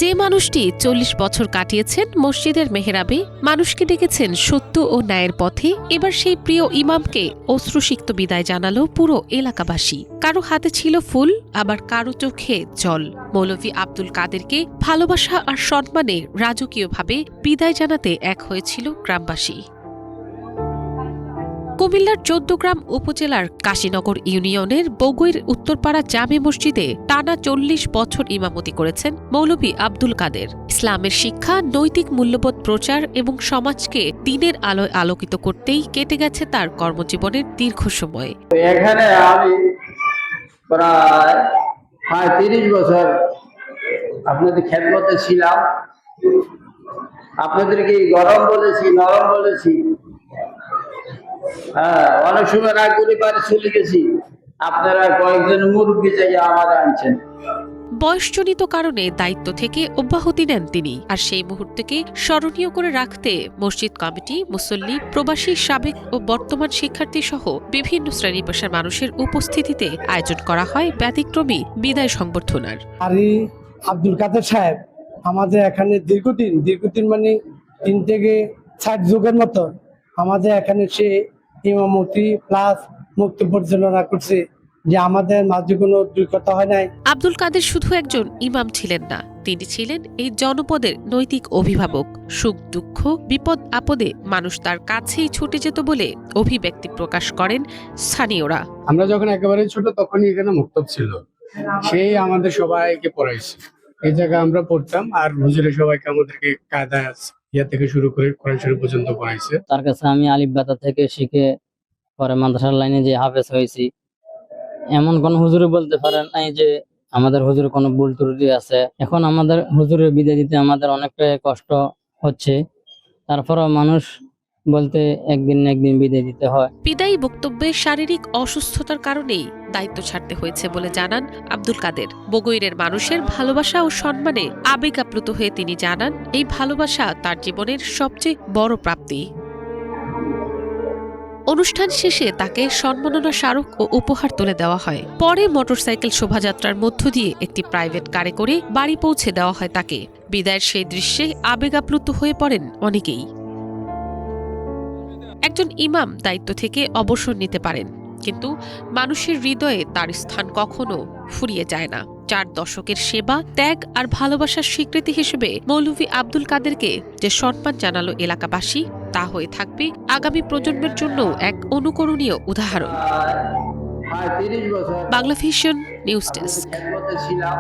যে মানুষটি ৪০ বছর কাটিয়েছেন মসজিদের মেহরাবে, মানুষকে ডেকেছেন সত্য ও ন্যায়ের পথে, এবার সেই প্রিয় ইমামকে অশ্রুসিক্ত বিদায় জানালো পুরো এলাকাবাসী। কারো হাতে ছিল ফুল, আবার কারো চোখে জল। মৌলভী আব্দুল কাদেরকে ভালোবাসা আর সম্মানে রাজকীয়ভাবে বিদায় জানাতে এক হয়েছিল গ্রামবাসী। কুমিল্লার ১৪ গ্রাম উপজেলার কাশীনগর ইউনিয়নের বগুইর উত্তরপাড়া জামে মসজিদে টানা ৪০ বছর ইমামতি করেছেন মৌলভী আব্দুল কাদের। ইসলামের শিক্ষা, নৈতিক মূল্যবোধ প্রচার এবং সমাজকে দিনের আলোয় আলোকিত করতেই কেটে গেছে তার কর্মজীবনের দীর্ঘ সময়। এখানে আমি প্রায় ৩০ বছর আপনাদের খেদমতে ছিলাম। আপনাদেরকে গরম বলেছি, নরম বলেছি, অনেক সময় রাগ করে বাড়ি চলে গেছি। আপনারা কয়েকজন মুরব্বী জায়গায় আমার আনছেন। বয়সজনিত কারণে দায়িত্ব থেকে অব্যাহতি নেন তিনি, আর সেই মুহূর্তকে স্মরণীয় করে রাখতে মসজিদ কমিটি, মুসল্লি, প্রবাসী, সাবেক ও বর্তমান শিক্ষার্থী সহ বিভিন্ন শ্রেণী পেশার মানুষের উপস্থিতিতে আয়োজন করা হয় ব্যতিক্রমী বিদায় সংবর্ধনার। আব্দুল কাদের সাহেব আমাদের এখানে দীর্ঘদিন মানে ৩ থেকে ৬০ যুগের মতো আমাদের এখানে সে ইমামতি প্লাস মুক্তি পরিচালনা করছে, যে আমাদের মাঝে কোনো দুই কথা হয় নাই। আব্দুল কাদের শুধু একজন ইমাম ছিলেন না, তিনি ছিলেন এই জনপদের নৈতিক অভিভাবক। সুখ দুঃখ, বিপদ আপদে মানুষ তার কাছেই ছুটে যেত বলে অভিব্যক্তি প্রকাশ করেন স্থানীয়রা। আমরা যখন একেবারে ছোট তখনই এখানে মুক্তব ছিল, সেই আমাদের সবাইকে পড়াইছে। এই জায়গায় আমরা পড়তাম, আর হুজুরের সবাইকে আমাদেরকে কায়দা ইয়া থেকে শুরু করে কোরআন শরীফ পর্যন্ত পড়াইছে। তার কাছে আমি আলিফ বাতা থেকে শিখে পরে মাদ্রাসার লাইনে যে হাফেজ হয়েছি। এমন কোন হুজুরে বলতে পারেন নাই যে আমাদের হুজুরে কোনো ভুল ত্রুটি আছে। এখন আমাদের হুজুরের বিদায় দিতে আমাদের অনেকটা কষ্ট হচ্ছে, তারপরও মানুষ বলতে একদিন না একদিন বিদায় দিতে হয়। বিদায়ী বক্তব্যে শারীরিক অসুস্থতার কারণেই দায়িত্ব ছাড়তে হয়েছে বলে জানান আব্দুল কাদের। বগুইরের মানুষের ভালোবাসা ও সম্মানে আবেগ আপ্লুত হয়ে তিনি জানান, এই ভালোবাসা তার জীবনের সবচেয়ে বড় প্রাপ্তি। অনুষ্ঠান শেষে তাকে সম্মাননা স্মারক ও উপহার তুলে দেওয়া হয়। পরে মোটরসাইকেল শোভাযাত্রার মধ্য দিয়ে একটি প্রাইভেট কারে করে বাড়ি পৌঁছে দেওয়া হয় তাকে। বিদায়ের সেই দৃশ্যে আবেগ আপ্লুত হয়ে পড়েন অনেকেই। একজন ইমাম দায়িত্ব থেকে অবসর নিতে পারেন, কিন্তু মানুষের হৃদয়ে তার স্থান কখনো ফুরিয়ে যায় না। ৪ দশকের সেবা, ত্যাগ আর ভালোবাসার স্বীকৃতি হিসেবে মৌলভী আব্দুল কাদেরকে যে সম্মান জানালো এলাকাবাসী, তা হয়ে থাকবে আগামী প্রজন্মের জন্য এক অনুকরণীয় উদাহরণ। প্রায় ৩০ বছর বাংলা ভিশন নিউজ ডেস্ক। খেদমতে ছিলাম।